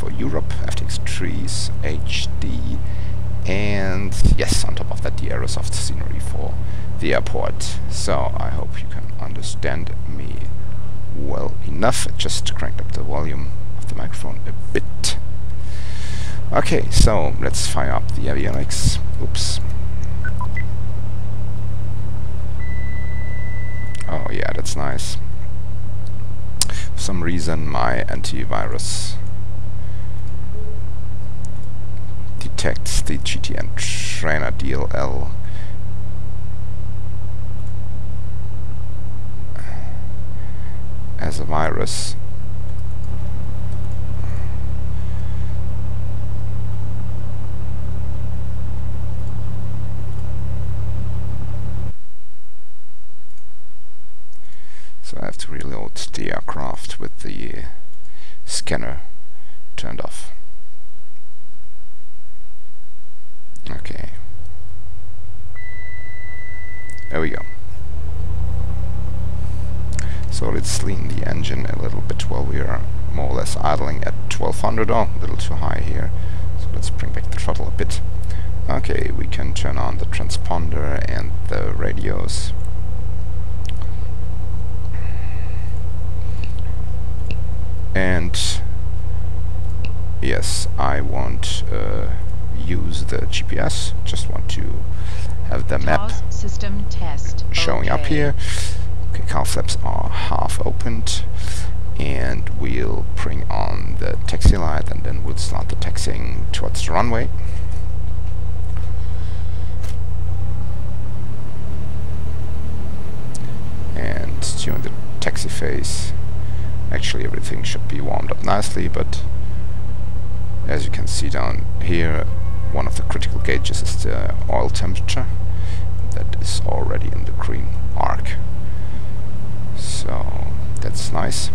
for Europe, FTX trees, HD, and yes, on top of that the Aerosoft scenery for the airport. So I hope you can understand me well enough. I just cranked up the volume of the microphone a bit. Okay, so let's fire up the avionics. Oops. Oh yeah, that's nice. For some reason my antivirus detects the GTN Trainer DLL as a virus. So I have to reload the aircraft with the scanner turned off. Okay. There we go. So let's lean the engine a little bit while we are more or less idling at 1200. Oh, a little too high here. So let's bring back the throttle a bit. Okay, we can turn on the transponder and the radios. And yes, I won't use the GPS, just want to have the map system test showing up here. Okay, car flaps are half opened, and we'll bring on the taxi light and then we'll start the taxiing towards the runway. And during the taxi phase, actually everything should be warmed up nicely, but as you can see down here, one of the critical gauges is the oil temperature. That is already in the green arc. So that's nice.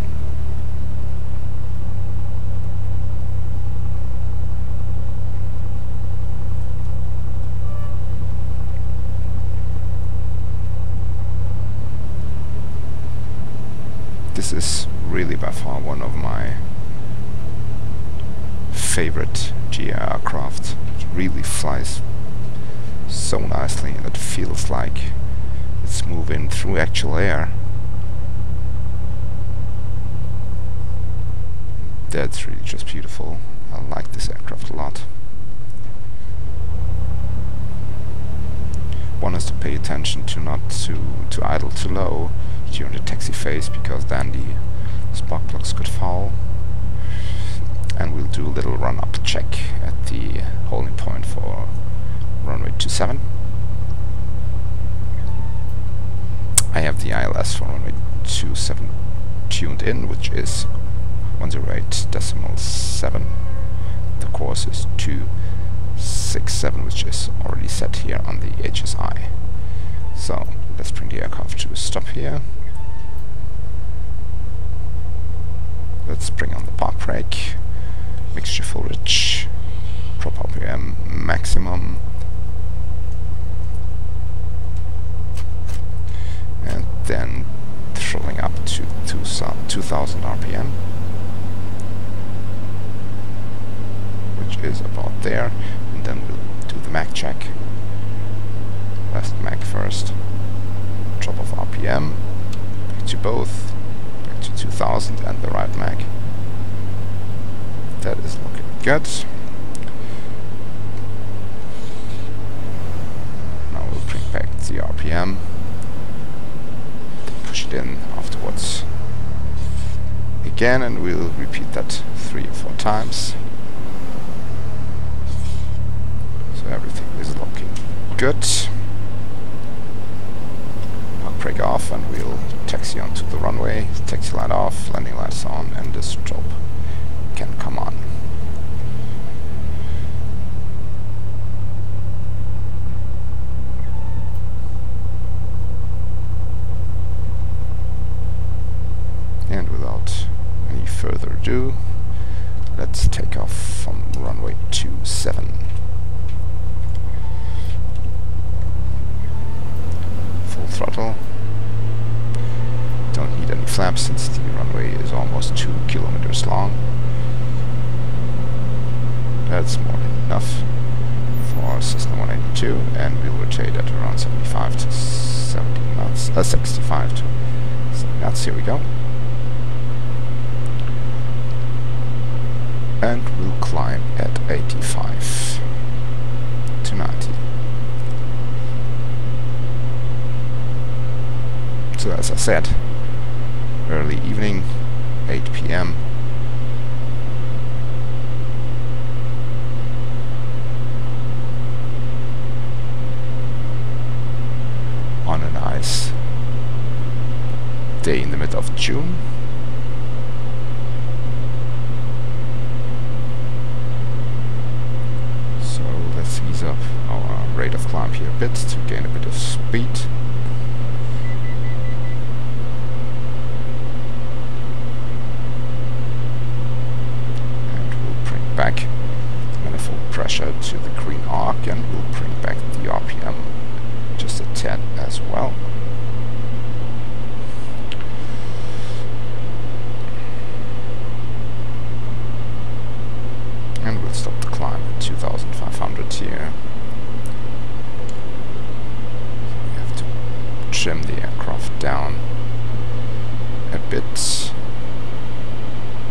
This is really by far one of my favorite GA aircraft. It really flies so nicely and it feels like it's moving through actual air. That's really just beautiful. I like this aircraft a lot. One has to pay attention to not to idle too low during the taxi phase, because then the spark plugs could foul. And we'll do a little run-up check at the holding point for runway 27. I have the ILS for runway 27 tuned in, which is 108.7. The course is 267, which is already set here on the HSI. So let's bring the aircraft to a stop here. Let's bring on the park brake, mixture voltage, prop RPM maximum, and then throttling up to 2000 RPM, which is about there, and then we'll do the mag check. Left mag first, drop of RPM, back to both, back to 2000, and the right mag. That is looking good. Now we'll bring back the RPM, push it in afterwards again, and we'll repeat that 3 or 4 times. So everything is looking good. Brake off, and we'll taxi onto the runway. Taxi light off, landing lights on, and the strobe can come on. And without any further ado, let's take off from runway 27. Full throttle. Don't need any flaps since the runway is almost 2 kilometers long. That's more than enough for Cessna 182, and we'll rotate at around 75 to 70 knots, 65 to 70 knots. Here we go. And we'll climb at 85 to 90. So as I said, early evening, 8 p.m. on a nice day in the middle of June. So let's ease up our rate of climb here a bit to gain a bit of speed. And we'll bring back the manifold pressure to the green arc, and we'll bring back the RPM just a tad as well. And we'll stop the climb at 2,500 here. We have to trim the aircraft down a bit.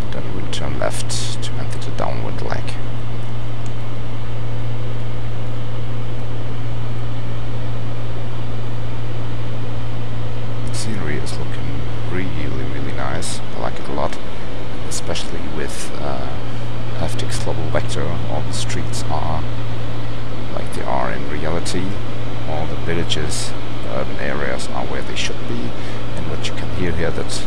And then we'll turn left to enter the downwind leg. Scenery is looking really nice. I like it a lot, especially with FSX Global Vector. All the streets are like they are in reality. All the villages, the urban areas are where they should be. And what you can hear here, that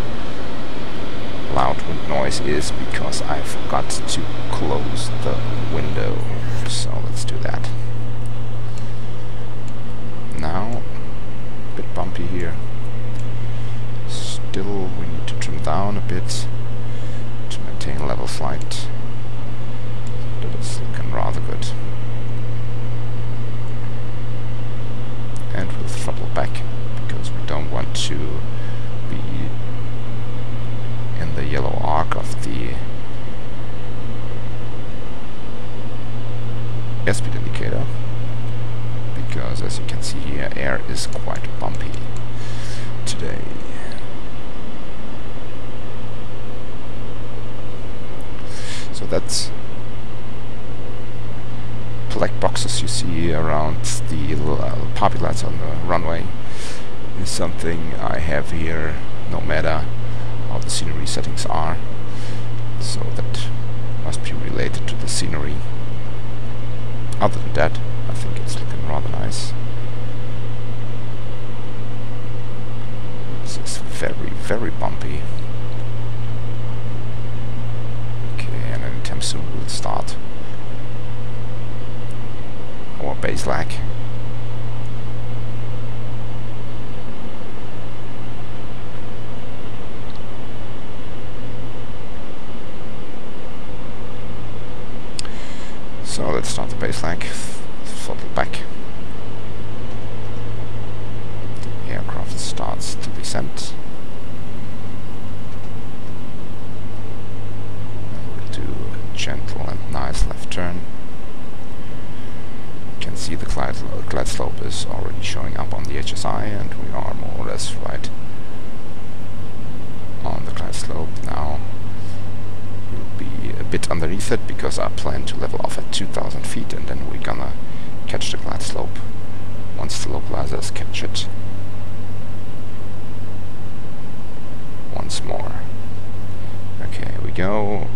loud wind noise, is because I forgot to close the window. So let's do that. Now, a bit bumpy here. Still, we need to trim down a bit to maintain level flight. That is looking rather good. And we'll throttle back because we don't want to be in the yellow arc of the airspeed indicator, because as you can see here, air is quite bumpy today. So that's black boxes you see around the poppy lights on the runway is something I have here no matter how the scenery settings are. So that must be related to the scenery. Other than that, I think it's looking rather nice. This is very bumpy. Soon we'll start our base lag. So let's start the base lag, throttle back. The aircraft starts to descend. Gentle and nice left turn. You can see the glide slope is already showing up on the HSI, and we are more or less right on the glide slope now. We'll be a bit underneath it because I plan to level off at 2,000 feet, and then we're gonna catch the glide slope once the localizers catch it once more. Okay, here we go.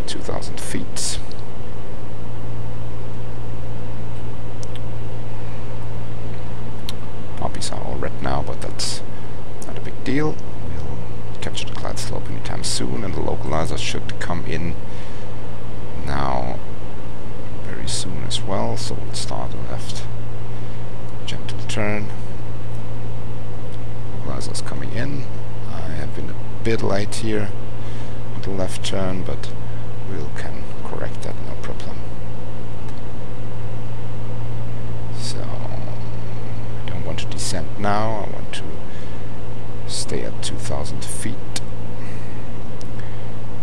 2,000 feet. Poppies are all red now, but that's not a big deal. We'll catch the glide slope anytime soon, and the localizer should come in now very soon as well. So we'll start on left, gentle turn. Localizer's coming in. I have been a bit late here with the left turn, but we can correct that, no problem. So I don't want to descend now, I want to stay at 2,000 feet.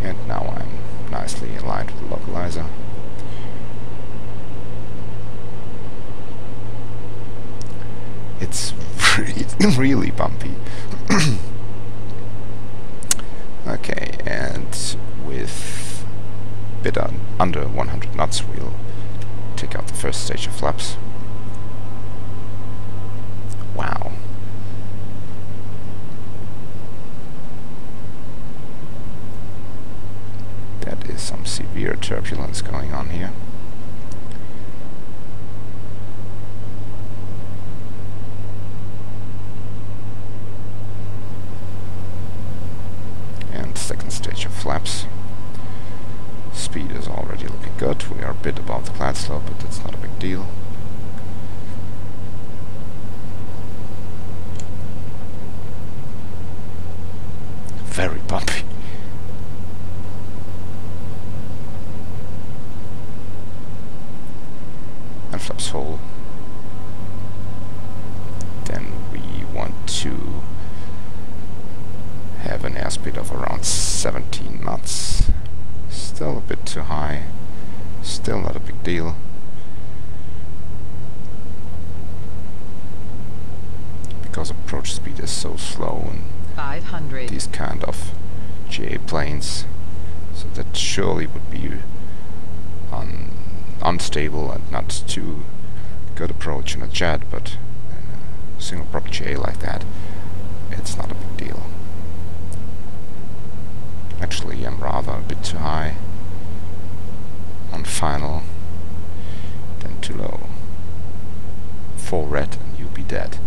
And now I'm nice nicely aligned with the localizer. It's really bumpy. Okay, and with a bit under 100 knots we'll take out the first stage of flaps. Wow. That is some severe turbulence going on here. And second stage of flaps. Speed is already looking good. We are a bit above the glide slope, but that's not a big deal. Very bumpy. And flaps full. Then we want to have an airspeed of around 17 knots. Still a bit too high. Still not a big deal. Because approach speed is so slow and 500. These kind of GA planes, so that surely would be unstable and not too good approach in a jet, but in a single prop GA like that, it's not a big deal. Actually, I'm rather a bit too high on final, then too low. 4 red and you'll be dead.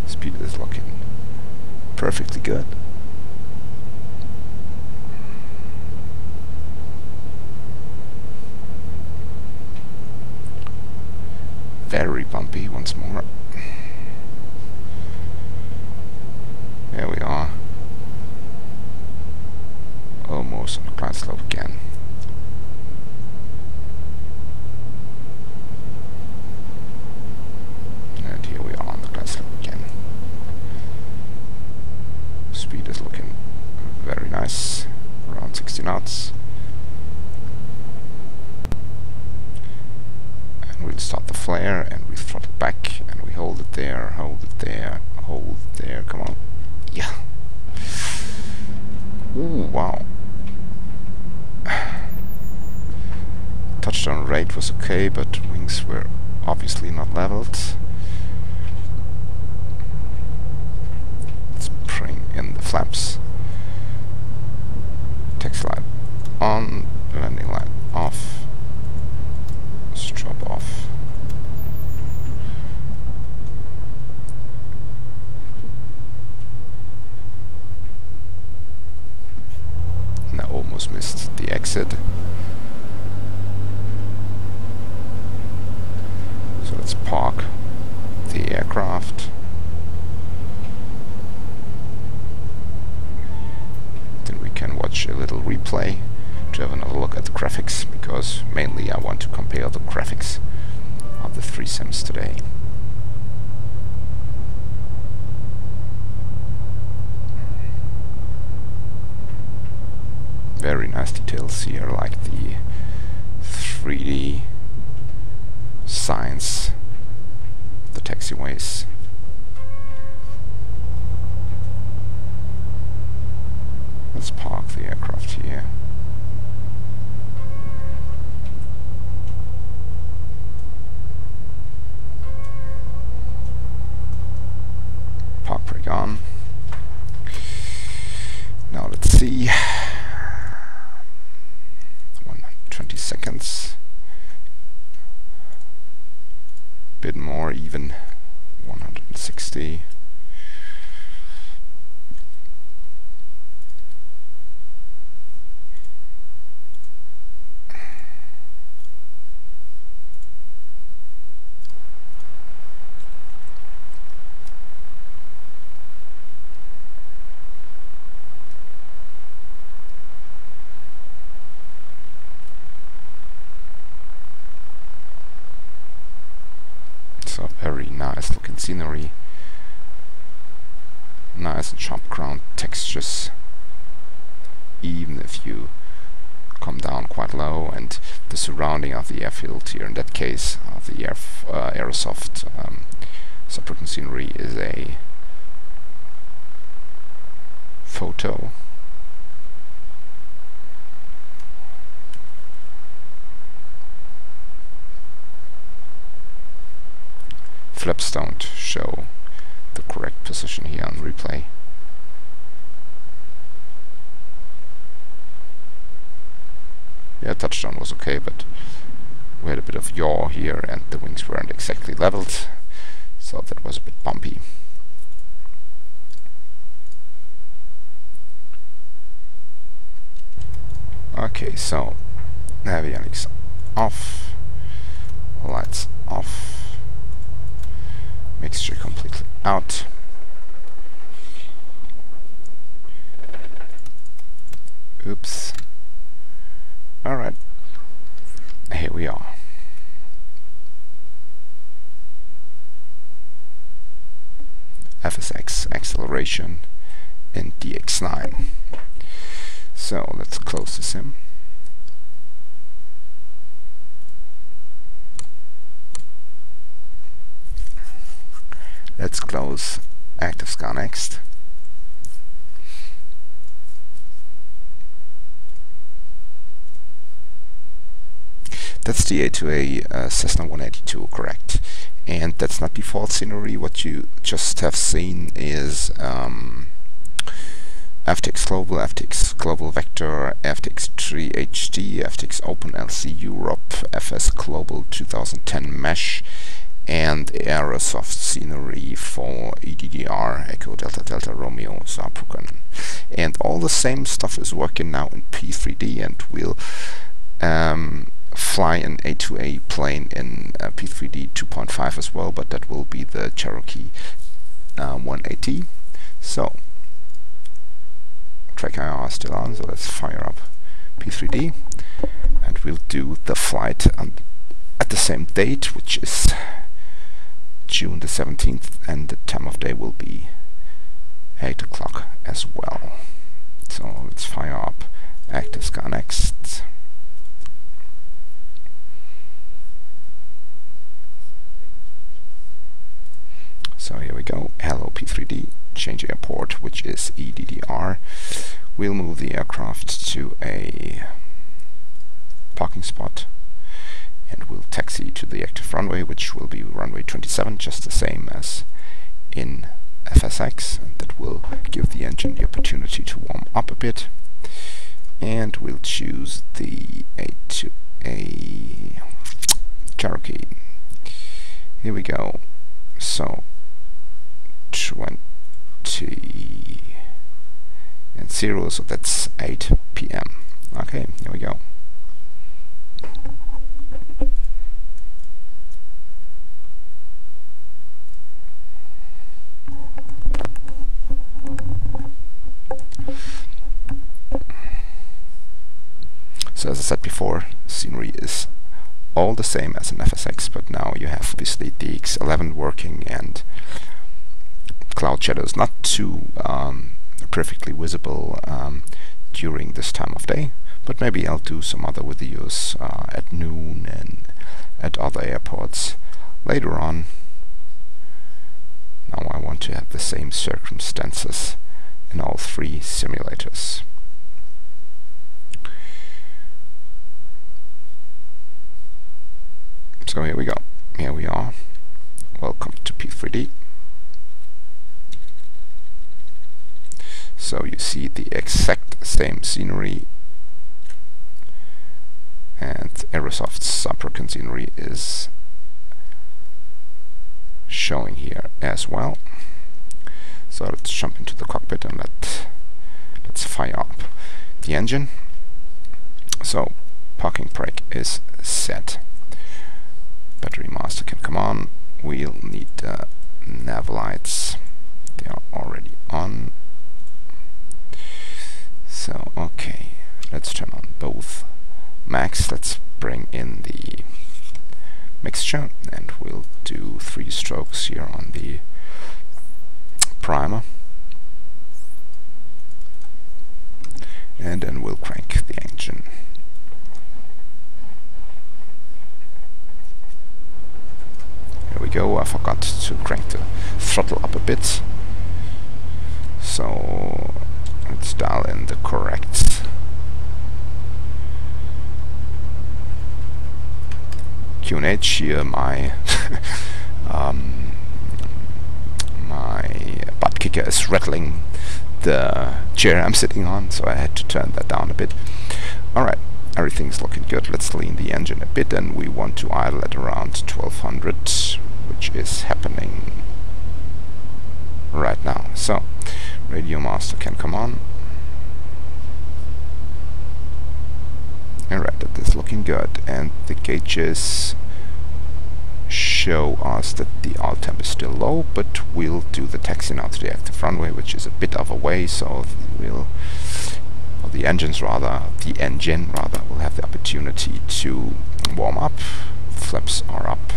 Speed is looking perfectly good. Very bumpy once more. There we are. Almost on the glide slope again. And here we are on the glide slope again. Speed is looking very nice, around 60 knots. And we'll start the flare and we throttle back and we hold it there, hold it there, hold it there, come on. Yeah. Ooh, wow. Touchdown rate was okay, but wings were obviously not leveled. Let's bring in the flaps. Taxi light on, landing light off, strobe off. And I almost missed the exit. So let's park the aircraft. Then we can watch a little replay to have another look at the graphics, because mainly I want to compare the graphics of the 3 sims today. Very nice details here, like the 3D signs, the taxiways. Let's park the aircraft here. Park brake on. Now let's see. 120 seconds. Bit more even. 160. So very nice looking scenery. Nice and sharp ground textures. Even if you come down quite low, and the surrounding of the airfield here, in that case the Aerosoft subworking scenery, is a photo. Flaps don't show the correct position here on replay. Yeah, touchdown was okay, but we had a bit of yaw here and the wings weren't exactly leveled, so that was a bit bumpy. Okay, so avionics off, lights off, mixture completely out. Oops. Alright, here we are. FSX acceleration in DX9. So let's close the sim. Let's close ActiveScan Next. That's the A2A Cessna 182, correct? And that's not default scenery. What you just have seen is FTX Global, FTX Global Vector, FTX 3 HD, FTX Open LC Europe, FS Global 2010 Mesh, and Aerosoft scenery for EDDR, Echo Delta Delta Romeo Saarbrücken. And all the same stuff is working now in P3D, and we'll fly an A2A plane in P3D 2.5 as well, but that will be the Cherokee 180. So track IR is still on, so let's fire up P3D, and we'll do the flight at the same date, which is June the 17th, and the time of day will be 8 o'clock as well. So let's fire up ActiveScan Next. So here we go, hello P3D, change airport, which is EDDR. We'll move the aircraft to a parking spot, and we'll taxi to the active runway, which will be runway 27, just the same as in FSX, and that will give the engine the opportunity to warm up a bit. And we'll choose the A2A Cherokee. Here we go. So 20 and 0, so that's 8 PM. Okay, here we go. So as I said before, scenery is all the same as an FSX, but now you have obviously DX11 working, and cloud shadow is not too perfectly visible during this time of day, but maybe I'll do some other videos at noon and at other airports later on. Now I want to have the same circumstances in all three simulators. So here we go. Here we are. Welcome to P3D. So you see the exact same scenery, and Aerosoft's Saarbrücken scenery is showing here as well. So let's jump into the cockpit and let's fire up the engine. So parking brake is set. Battery master can come on. We'll need nav lights. They are already on. So okay, let's turn on both max. Let's bring in the mixture, and we'll do 3 strokes here on the primer, and then we'll crank the engine we go. I forgot to crank the throttle up a bit. So let's dial in the correct QNH here. My my butt kicker is rattling the chair I'm sitting on, so I had to turn that down a bit. Alright, everything's looking good. Let's lean the engine a bit, and we want to idle at around 1200, which is happening right now. So radio master can come on. Alright, that is looking good, and the gauges show us that the alt temp is still low, but we'll do the taxi now to the active runway, which is a bit of a way, so the engine rather will have the opportunity to warm up. Flaps are up.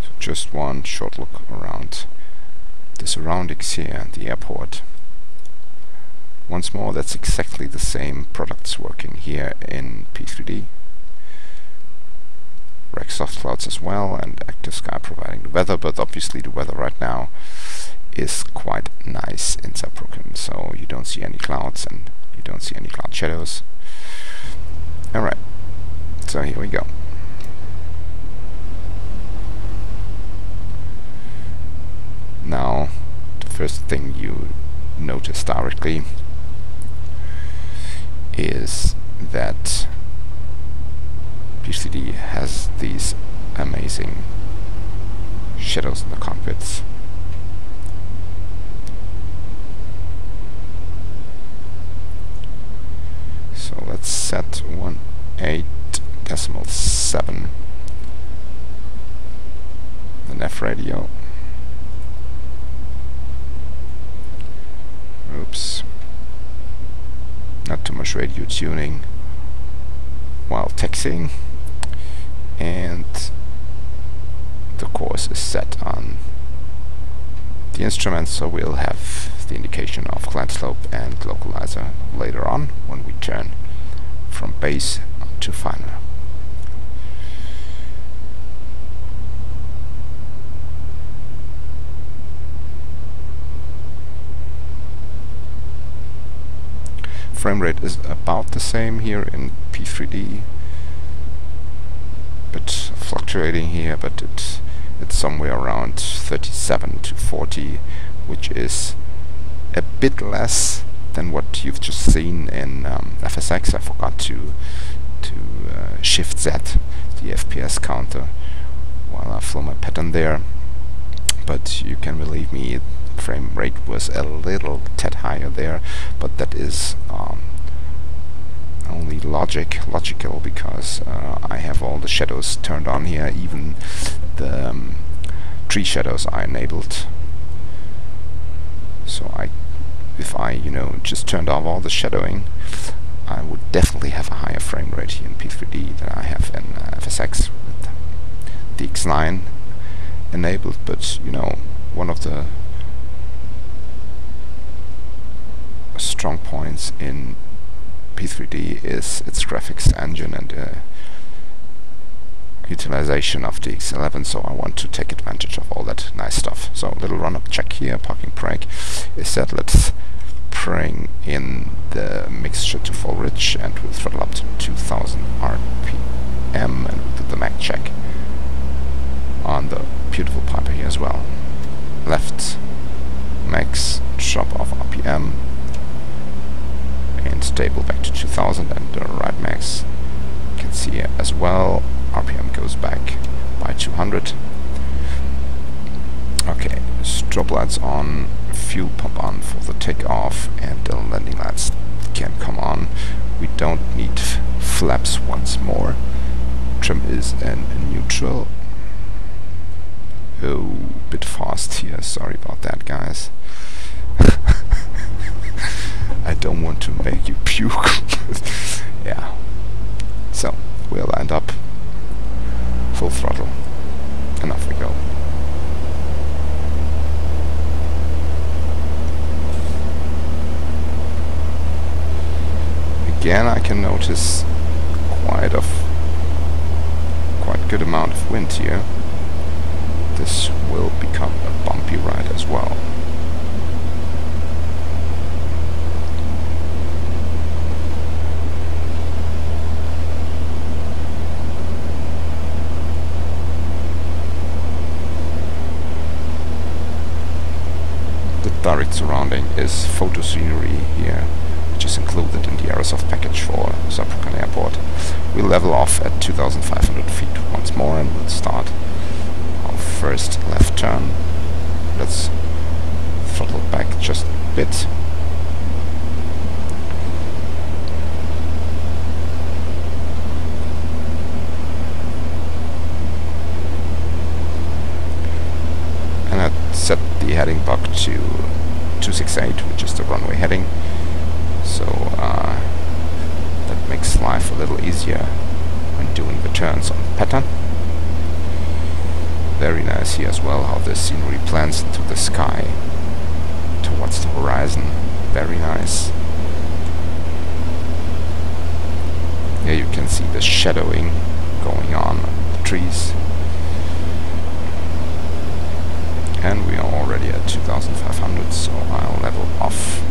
So just one short look around the surroundings here at the airport. Once more, that's exactly the same products working here in P3D. Rec soft clouds as well, and active sky providing the weather, but obviously the weather right now is quite nice in Saarbrücken, so you don't see any clouds and you don't see any cloud shadows. Alright, so here we go. Now, the first thing you notice directly is that P3D has these amazing shadows in the cockpits. So let's set 18.7 the nav radio. Oops. Not too much radio tuning while taxiing, and the course is set on the instrument, so we'll have the indication of glide slope and localizer later on when we turn from base to final. Frame rate is about the same here in P3D, but fluctuating here, but it's somewhere around 37 to 40, which is a bit less than what you've just seen in FSX. I forgot to shift Z, the FPS counter, while I flew my pattern there, but you can believe me, frame rate was a little tad higher there, but that is only logical because I have all the shadows turned on here, even the tree shadows are enabled. So if I just turned off all the shadowing, I would definitely have a higher frame rate here in P3D than I have in FSX with the X9 enabled. But one of the strong points in P3D is its graphics engine and utilization of the X11, so I want to take advantage of all that nice stuff. So a little run-up check here, parking brake is set. Let's bring in the mixture to full rich, and we'll throttle up to 2000 RPM, and we'll do the mag check on the beautiful Piper here as well. Left max, drop off RPM, and stable back to 2000, and the right max you can see here as well, RPM goes back by 200. Okay, strobe lights on, fuel pump on for the takeoff, and the landing lights can come on. We don't need flaps once more. Trim is in neutral. Oh, bit fast here, sorry about that, guys. I don't want to make you puke. Yeah. So, we'll end up full throttle, and off we go. again I can notice quite good amount of wind here. This will become a bumpy ride as well. The direct surrounding is photo scenery here, which is included in the Aerosoft package for Saarbrücken Airport. We'll level off at 2,500 feet once more and we'll start our first left turn. Let's throttle back just a bit. And I set the heading bug to 268, which is the runway heading. So that makes life a little easier when doing the turns on the pattern. Very nice here as well how the scenery blends into the sky towards the horizon. Very nice. Here you can see the shadowing going on the trees. And we are already at 2,500, so I'll level off.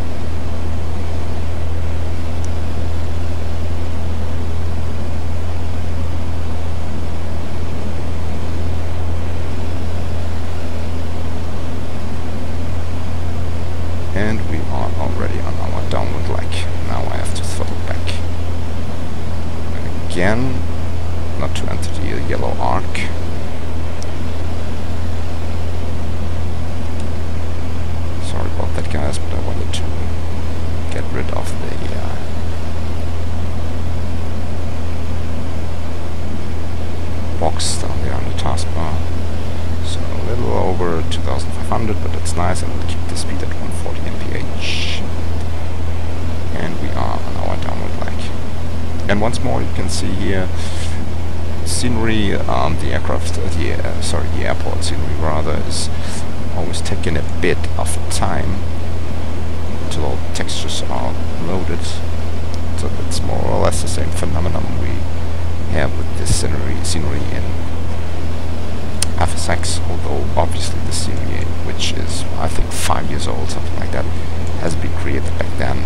And we are already on our downward leg. Now I have to throttle back. And again, not to enter the yellow arc. Sorry about that, guys, but I wanted to get rid of the box down there on the taskbar. So a little over 2,500, but that's nice, and we'll keep the speed at 140 mph. And we are on our downward leg. And once more, you can see here scenery. The airport scenery rather is always taking a bit of time until all textures are loaded. So it's more or less the same phenomenon we have with this scenery in FSX, although obviously the scenery, which is I think 5 years old, something like that, has been created back then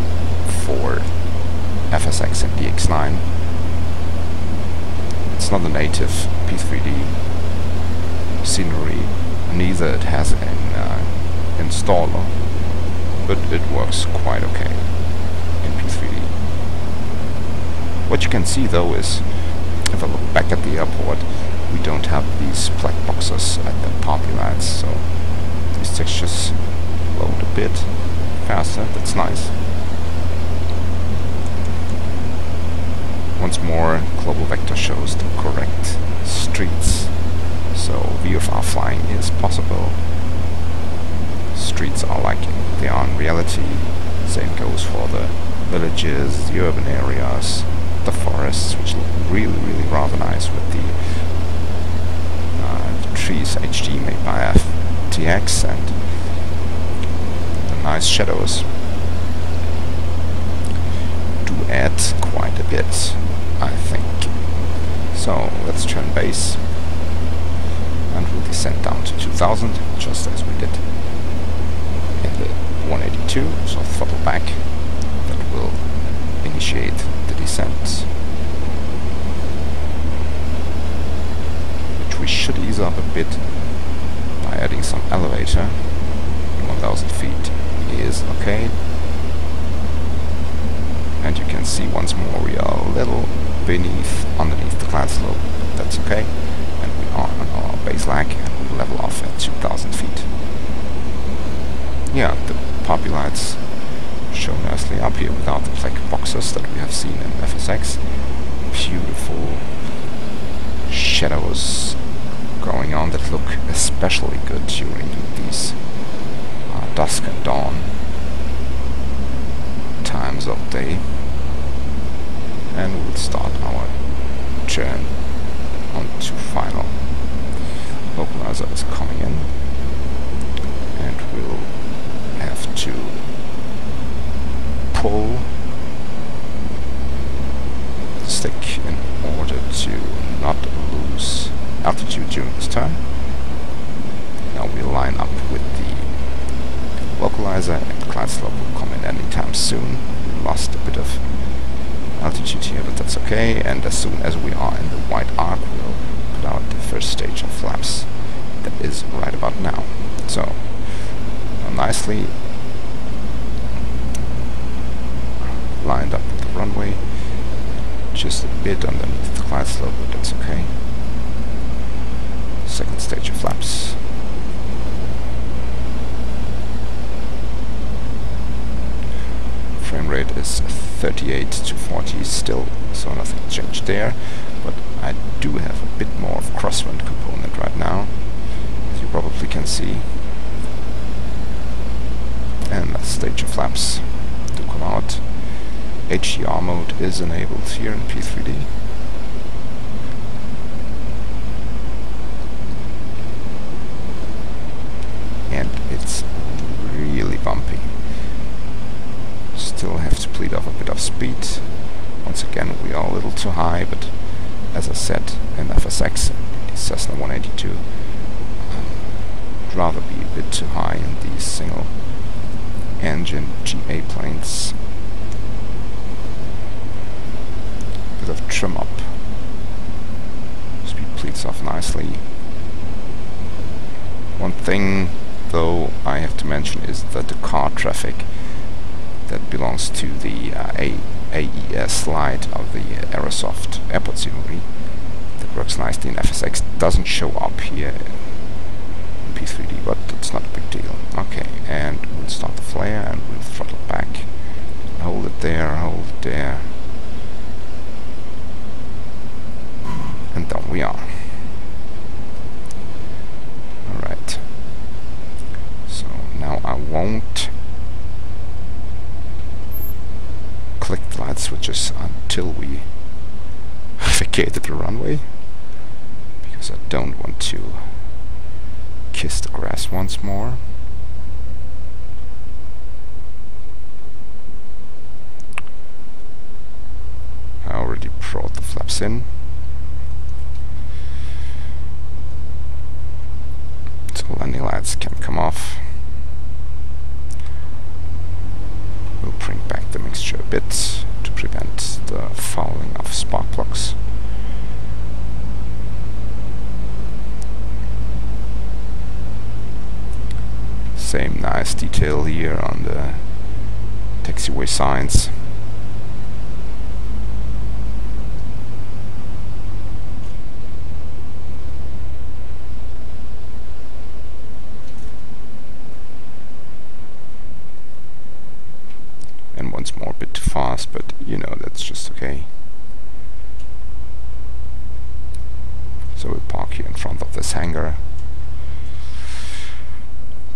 for FSX and DX9. It's not a native P3D scenery, neither it has an installer, but it works quite okay in P3D. What you can see though is, if I look back at the airport, we don't have these black boxes at the party lights, so these textures load a bit faster. That's nice. Once more, global vector shows the correct streets, so VFR flying is possible. Streets are like they are in reality. Same goes for the villages, the urban areas, the forests, which look really rather nice with the trees HD made by FTX and the nice shadows do add quite a bit, I think. So let's turn base and we'll descend down to 2000, just as we did in the 182, so throttle back. That will initiate the descent, which we should ease up a bit by adding some elevator. 1000 feet is okay, and you can see once more we are a little underneath the cloud slope. That's okay, and we are on our base lag and we level off at 2000 feet. Yeah, the poppy lights show nicely up here without the black boxes that we have seen in FSX. Beautiful shadows going on that look especially good during these dusk and dawn times of day. And we'll start our turn onto final. Localizer is coming in, and we'll have to pull stabilizer, and glide slope will come in anytime soon. We lost a bit of altitude here, but that's okay, and as soon as we are in the white arc, we'll put out the first stage of flaps. That is right about now. So, nicely lined up with the runway, just a bit underneath the glide slope, but that's okay. Second stage of flaps. Frame rate is 38 to 40 still, so nothing changed there, but I do have a bit more of crosswind component right now, as you probably can see. And last stage of flaps to come out. HDR mode is enabled here in P3D. And it's really bumpy. Still have to bleed off a bit of speed. Once again, we are a little too high, but as I said in FSX, the Cessna 182, I'd rather be a bit too high in these single engine GA planes. Bit of trim up. Speed bleeds off nicely. One thing though I have to mention is that the car traffic that belongs to the AES light of the Aerosoft airport scenery that works nicely in FSX doesn't show up here in P3D, but it's not a big deal. Okay, and we'll start the flare and we'll throttle back. Hold it there, hold it there. And down we are. Alright. So now I won't click the light switches until we vacated the runway, because I don't want to kiss the grass once more. I already brought the flaps in, so landing lights can come off. We'll bring back the mixture a bit to prevent the fouling of spark plugs. Same nice detail here on the taxiway signs. And once more a bit too fast, but you know, that's just okay. So we'll park here in front of this hangar.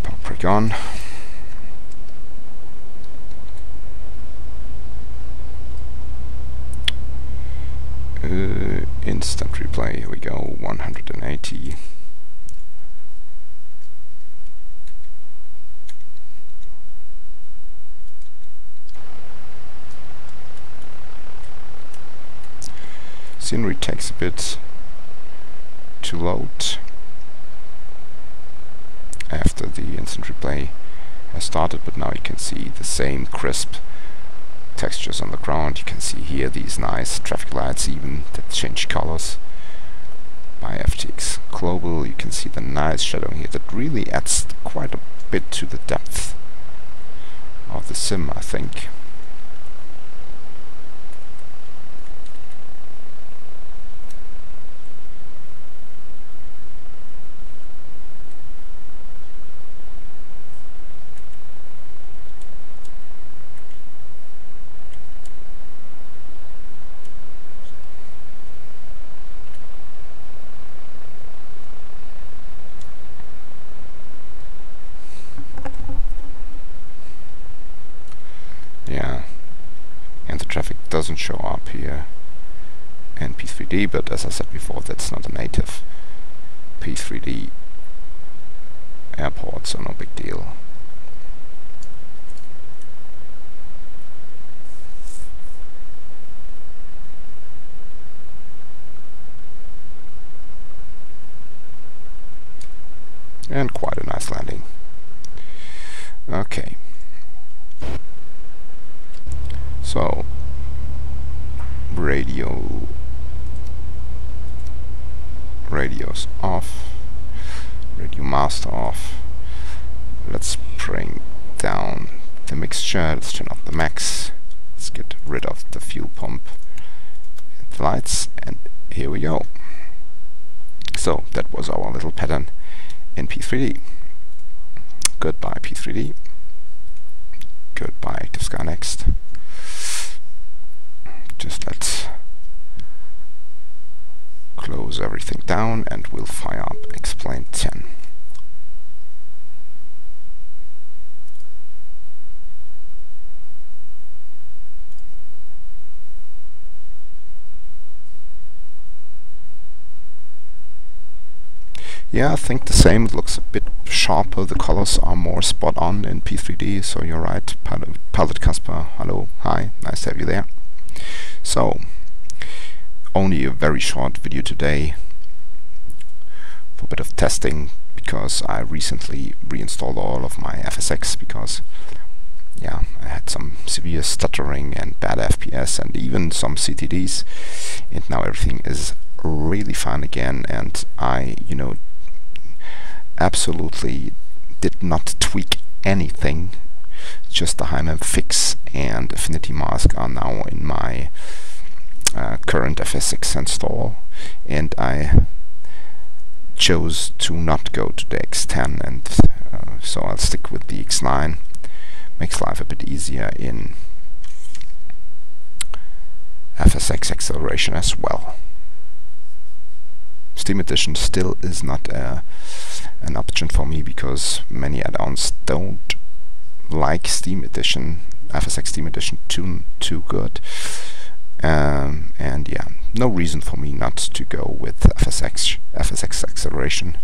Park brake on. Instant replay, here we go, 180. Scenery takes a bit to load after the instant replay has started, but now you can see the same crisp textures on the ground. You can see here these nice traffic lights even that change colors by FTX Global. You can see the nice shadowing here that really adds quite a bit to the depth of the sim, I think. Yeah, and the traffic doesn't show up here in P3D, but as I said before, that's not a native P3D airport, so no big deal. And quite a nice landing. Okay. So radio's off, radio master off. Let's bring down the mixture, let's turn off the max, let's get rid of the fuel pump and the lights, and here we go. So that was our little pattern in P3D. Goodbye P3D. Goodbye Active Sky Next. Just let's close everything down and we'll fire up Explain 10. Yeah, I think the same. It looks a bit sharper. The colors are more spot on in P3D, so you're right. Pilot Casper, hello, hi, nice to have you there. So, only a very short video today for a bit of testing, because I recently reinstalled all of my FSX because, yeah, I had some severe stuttering and bad FPS and even some CTDs, and now everything is really fine again, and I, absolutely did not tweak anything. Just the HiMap fix and Affinity Mask are now in my current FSX install, and I chose to not go to the X10, and so I'll stick with the X9. Makes life a bit easier in FSX acceleration as well. Steam Edition still is not an option for me because many add-ons don't like Steam Edition, FSX Steam Edition too good, and yeah, no reason for me not to go with FSX acceleration.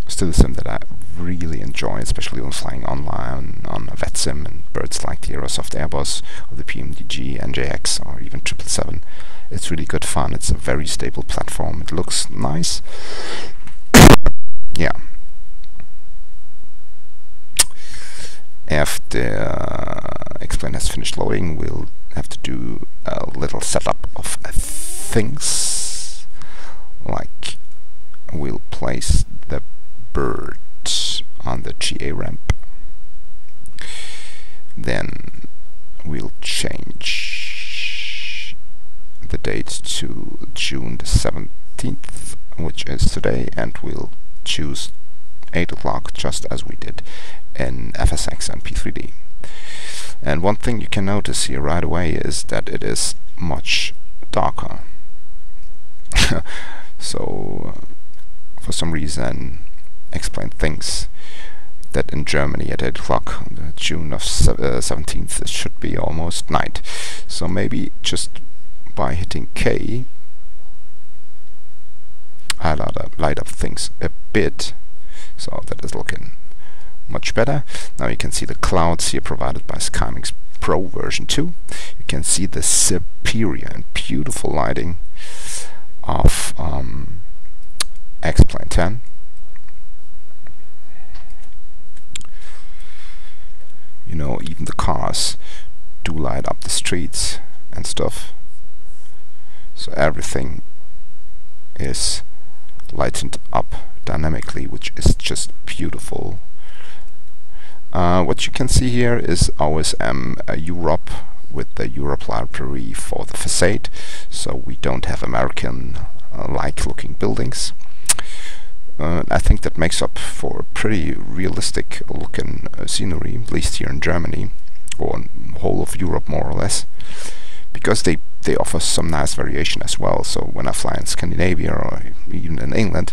Still a sim that I really enjoy, especially when flying online on a VetSim and birds like the Aerosoft Airbus or the PMDG NJX or even 777. It's really good fun. It's a very stable platform. It looks nice. Yeah. After Explain has finished loading, we'll have to do a little setup of things, like we'll place the bird on the GA ramp, then we'll change the date to June the 17th, which is today, and we'll choose 8 o'clock just as we did in FSX and P3D. And one thing you can notice here right away is that it is much darker. So for some reason Explain thinks that in Germany at 8 o'clock on the June of 17th it should be almost night. So maybe just by hitting K I light up things a bit, so that is looking much better. Now you can see the clouds here provided by SkyMix Pro version 2. You can see the superior and beautiful lighting of Explain 10. Even the cars do light up the streets and stuff. So everything is lightened up dynamically, which is just beautiful. What you can see here is OSM Europe with the Europe library for the facade, so we don't have American-like looking buildings. I think that makes up for a pretty realistic looking scenery, at least here in Germany, or in whole of Europe more or less, because they offer some nice variation as well. So when I fly in Scandinavia or even in England,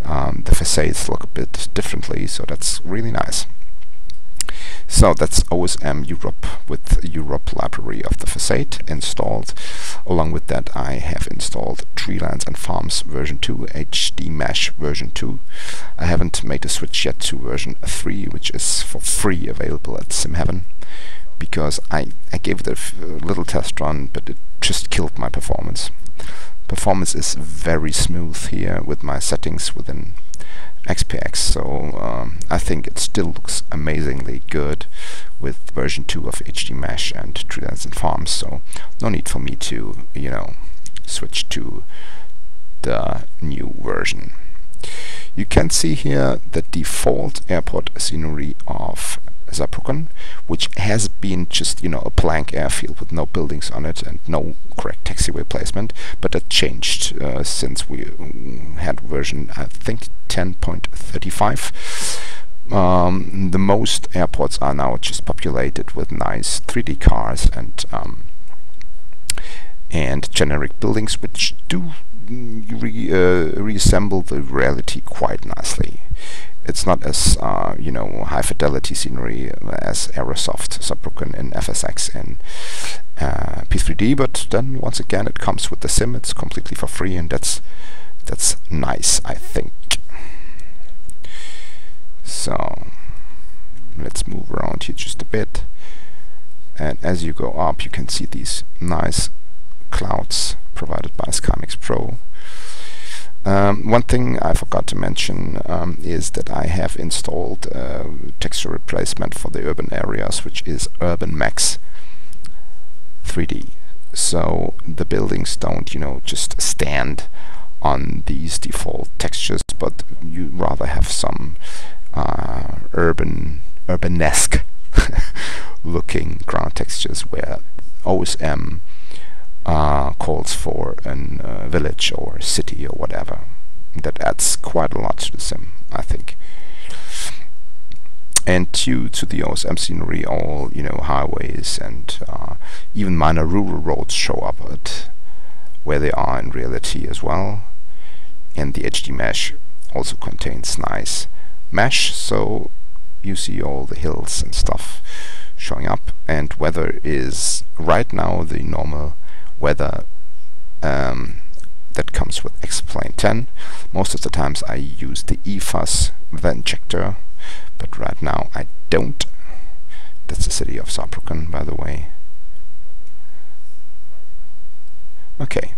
the facades look a bit differently, so that's really nice. So that's OSM Europe with Europe library of the facade installed. Along with that I have installed Treelands and Farms version 2, HD Mesh version 2. I haven't made the switch yet to version 3, which is for free available at SimHeaven, because I gave it a little test run, but it just killed my performance. Performance is very smooth here with my settings within XPX, so I think it still looks amazingly good with version 2 of HD Mesh and 3000 farms, so no need for me to, you know, switch to the new version. You can see here the default airport scenery of Saarbrücken, which has been just, you know, a blank airfield with no buildings on it and no correct taxiway placement, but that changed since we had version, I think, 10.35. The most airports are now just populated with nice 3D cars and generic buildings, which do reassemble the reality quite nicely. It's not as you know, high fidelity scenery as Aerosoft Saarbrücken in FSX and P3D, but then once again it comes with the sim. It's completely for free, and that's nice, I think. So let's move around here just a bit, and as you go up you can see these nice clouds provided by SkyMix Pro. One thing I forgot to mention is that I have installed texture replacement for the urban areas, which is Urban Max 3D. So the buildings don't, you know, just stand on these default textures, but you rather have some urbanesque looking ground textures where OSM calls for a village or city or whatever. That adds quite a lot to the sim, I think. And due to the OSM scenery, all, you know, highways and even minor rural roads show up at where they are in reality as well. And the HD Mesh also contains nice mesh, so you see all the hills and stuff showing up. And weather is right now the normal weather that comes with X-Plane 10. Most of the times I use the EFAS weather injector, but right now I don't. That's the city of Saarbrücken, by the way. Okay,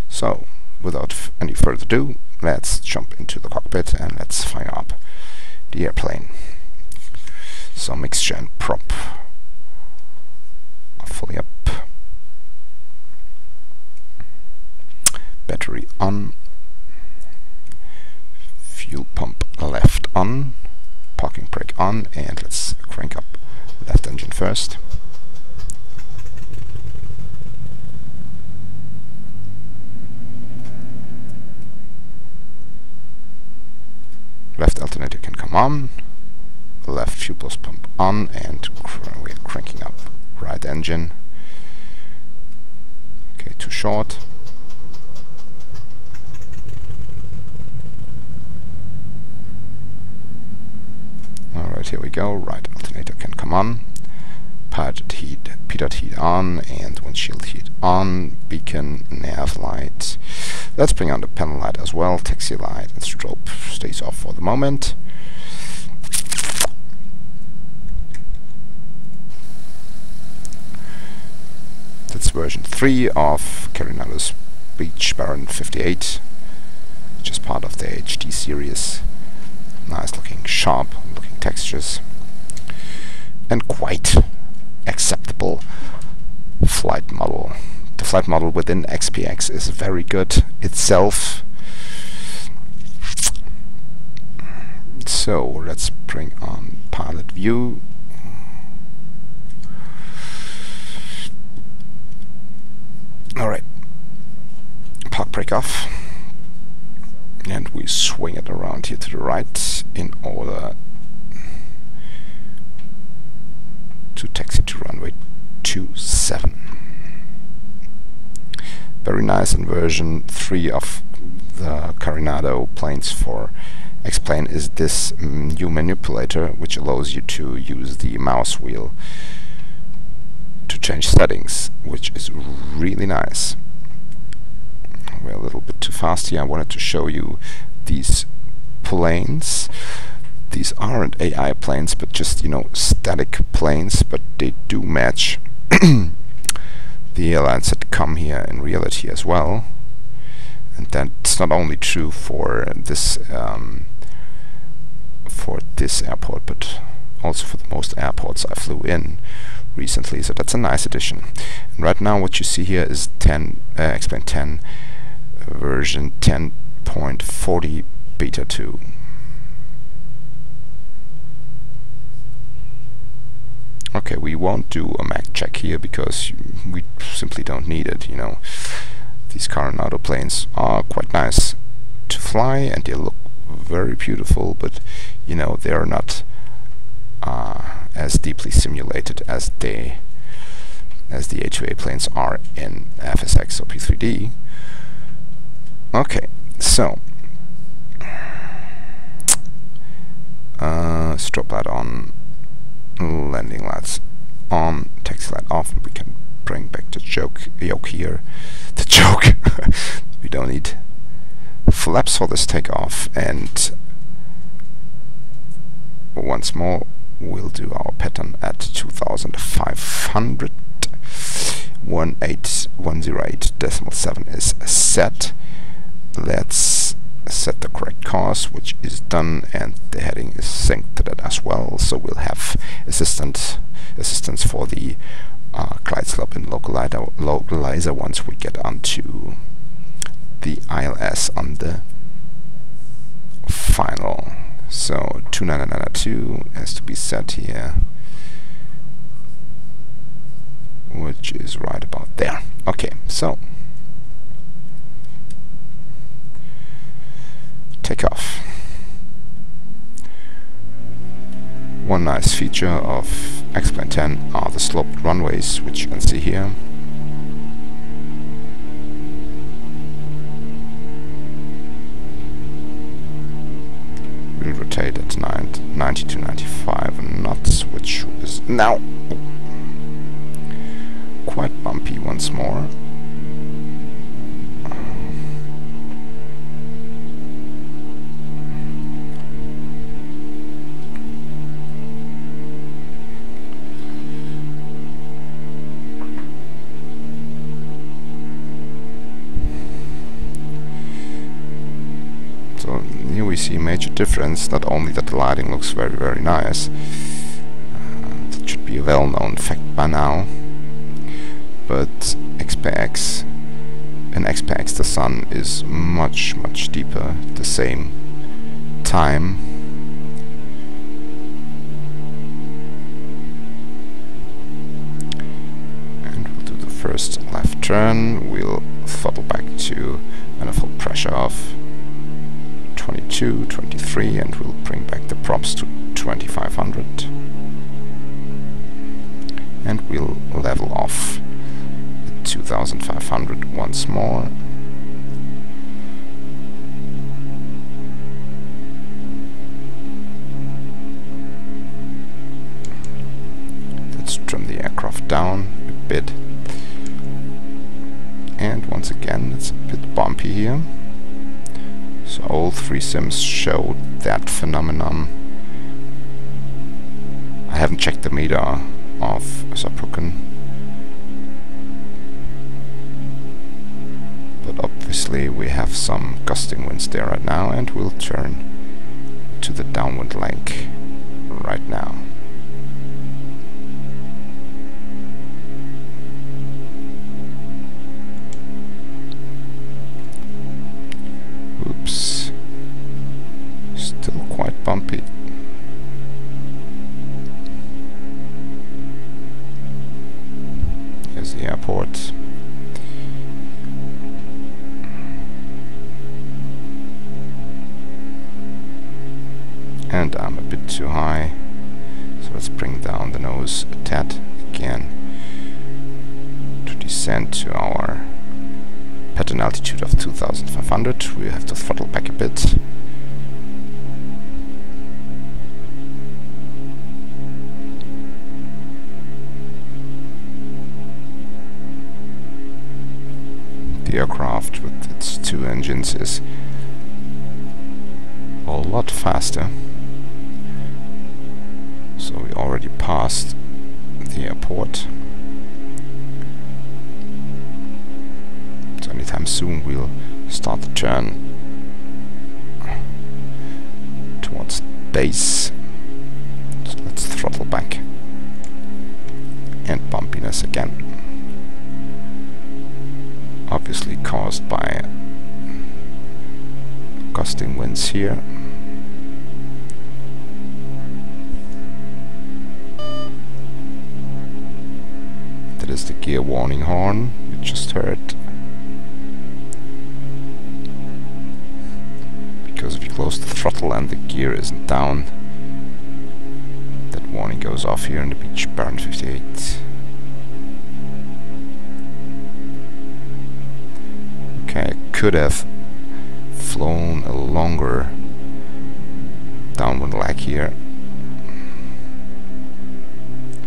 so without any further ado, let's jump into the cockpit and let's fire up the airplane. So mixture and prop are fully up. Battery on, fuel pump left on, parking brake on, and let's crank up left engine first. Left alternator can come on, left fuel boost pump on, and we're cranking up right engine. Okay, too short. Alright, here we go. Right alternator can come on. Pilot heat, pitot heat on, and windshield heat on. Beacon, nav light. Let's bring on the panel light as well. Taxi light and strobe stays off for the moment. That's version 3 of Carinado's Beach Baron 58, which is part of the HD series. Nice looking, sharp looking textures, and quite acceptable flight model. The flight model within XPX is very good itself. So let's bring on pilot view. Alright, park brake off, and we swing it around here to the right in order to taxi to runway 27. Very nice in version 3 of the Carinado planes for X-Plane is this new manipulator, which allows you to use the mouse wheel to change settings, which is really nice. We're a little bit too fast here. I wanted to show you these planes. These aren't AI planes, but just, you know, static planes, but they do match the airlines that come here in reality as well. And that's not only true for this for this airport, but also for the most airports I flew in recently, so that's a nice addition. And right now what you see here is X-Plane 10 version 10.40 beta 2. Okay, we won't do a Mac check here because we simply don't need it, you know. These current autoplanes are quite nice to fly and they look very beautiful, but you know, they're not as deeply simulated as the A2A planes are in FSX or P3D. Okay, so strobe light on, landing lights on, taxi light off, and we can bring back the yoke here. The joke. We don't need flaps for this takeoff, and once more we'll do our pattern at 2500. 10108.7 is set. Let's set the correct course, which is done, and the heading is synced to that as well, so we'll have assistance for the glide slope and localizer once we get onto the ILS on the final. So 29992 has to be set here, which is right about there. Okay, so take off. One nice feature of X-Plane 10 are the sloped runways, which you can see here. We'll rotate at 90 to 95 knots, which is now quite bumpy once more. So here we see a major difference, not only that the lighting looks very, very nice, that should be a well-known fact by now, but XPX, in XPX the sun is much, much deeper at the same time. And we'll do the first left turn, we'll throttle back to manifold pressure of 22, 23, and we'll bring back the props to 2500. And we'll level off at 2500 once more. Let's trim the aircraft down a bit. And once again, it's a bit bumpy here. So all three sims show that phenomenon. I haven't checked the meter of Saarbrücken, but obviously we have some gusting winds there right now, and we'll turn to the downwind leg right now. Oops, still quite bumpy. Here's the airport. And I'm a bit too high, so let's bring down the nose a tad again to descend to our pattern altitude of 2500. We have to throttle back a bit. The aircraft with its two engines is a lot faster. So we already passed the airport. So anytime soon we'll start the turn towards bass. So let's throttle back. And bumpiness again. Obviously caused by gusting winds here. That is the gear warning horn you just heard. Because if you close the throttle and the gear isn't down, that warning goes off here in the Beach Baron 58. Okay, I could have flown a longer downwind lag here,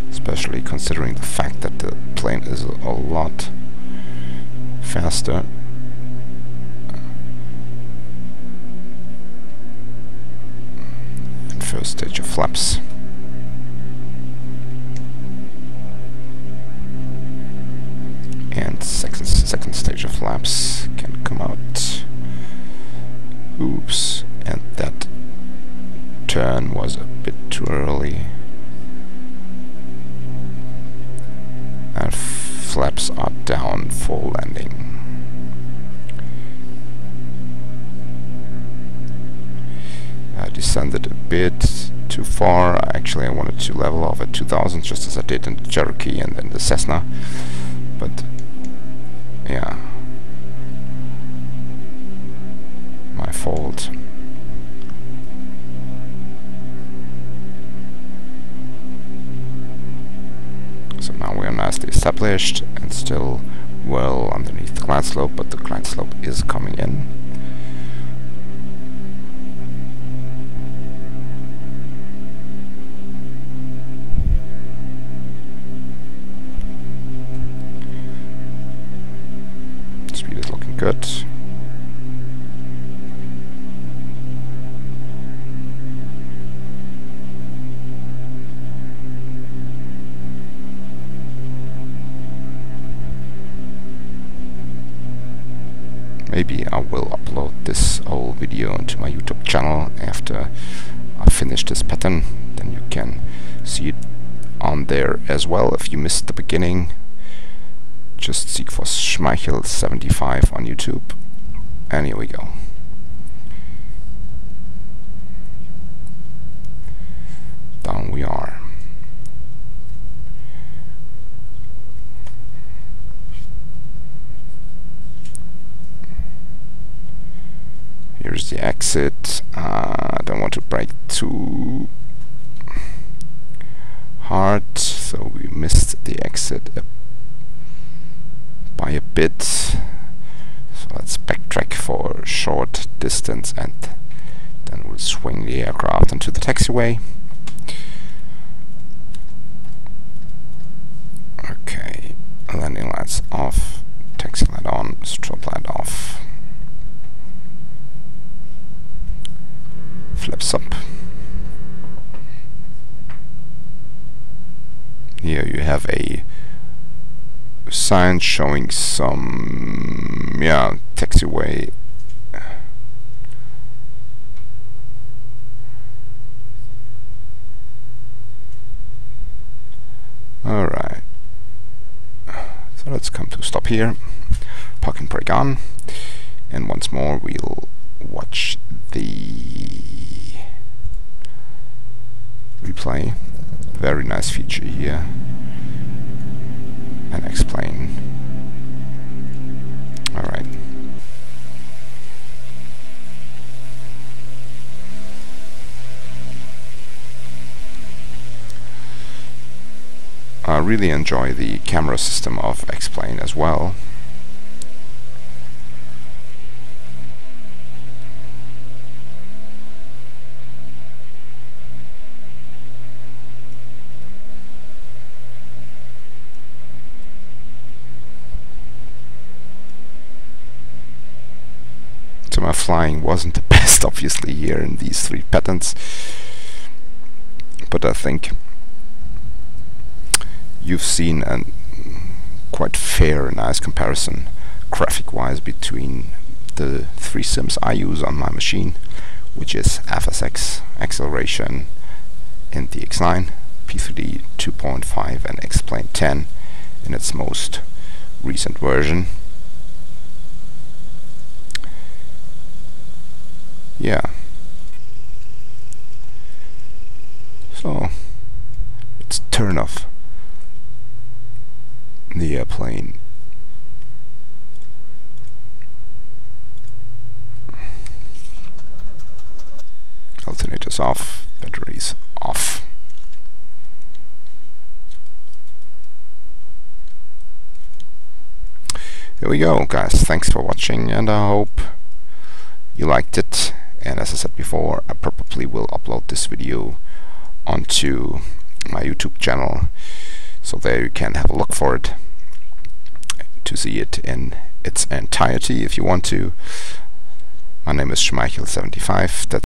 especially considering the fact that the plane is a lot faster. And first stage of flaps. And second stage of flaps can come out. Oops, and that turn was a bit too early. And flaps are down for landing. I descended a bit too far. Actually, I wanted to level off at 2000, just as I did in the Cherokee and then the Cessna. But yeah, my fault. So now we are nicely established and still well underneath the glide slope, but the glide slope is coming in. Speed is looking good. Maybe I will upload this whole video onto my YouTube channel after I finish this pattern. Then you can see it on there as well. If you missed the beginning, just seek for Schmeichel75 on YouTube. And here we go. Down we are. Here's the exit. I don't want to brake too hard, so we missed the exit by a bit. So let's backtrack for a short distance and then we'll swing the aircraft onto the taxiway. Okay, landing lights off, taxi light on, strobe light off. Flaps up. Here you have a sign showing some, yeah, taxiway. Alright. So let's come to a stop here. Parking brake on. And once more we'll watch the replay. Very nice feature here. And explain. Alright. I really enjoy the camera system of X-Plane as well. So my flying wasn't the best, obviously, here in these three patterns, but I think you've seen a quite fair and nice comparison graphic-wise between the three sims I use on my machine, which is FSX acceleration in the X9, P3D 2.5 and X-Plane 10 in its most recent version. Yeah. So let's turn off the airplane. Alternators off, batteries off. Here we go, guys. Thanks for watching, and I hope you liked it. And as I said before, I probably will upload this video onto my YouTube channel, so there you can have a look for it to see it in its entirety if you want to. My name is Schmeichel75. That's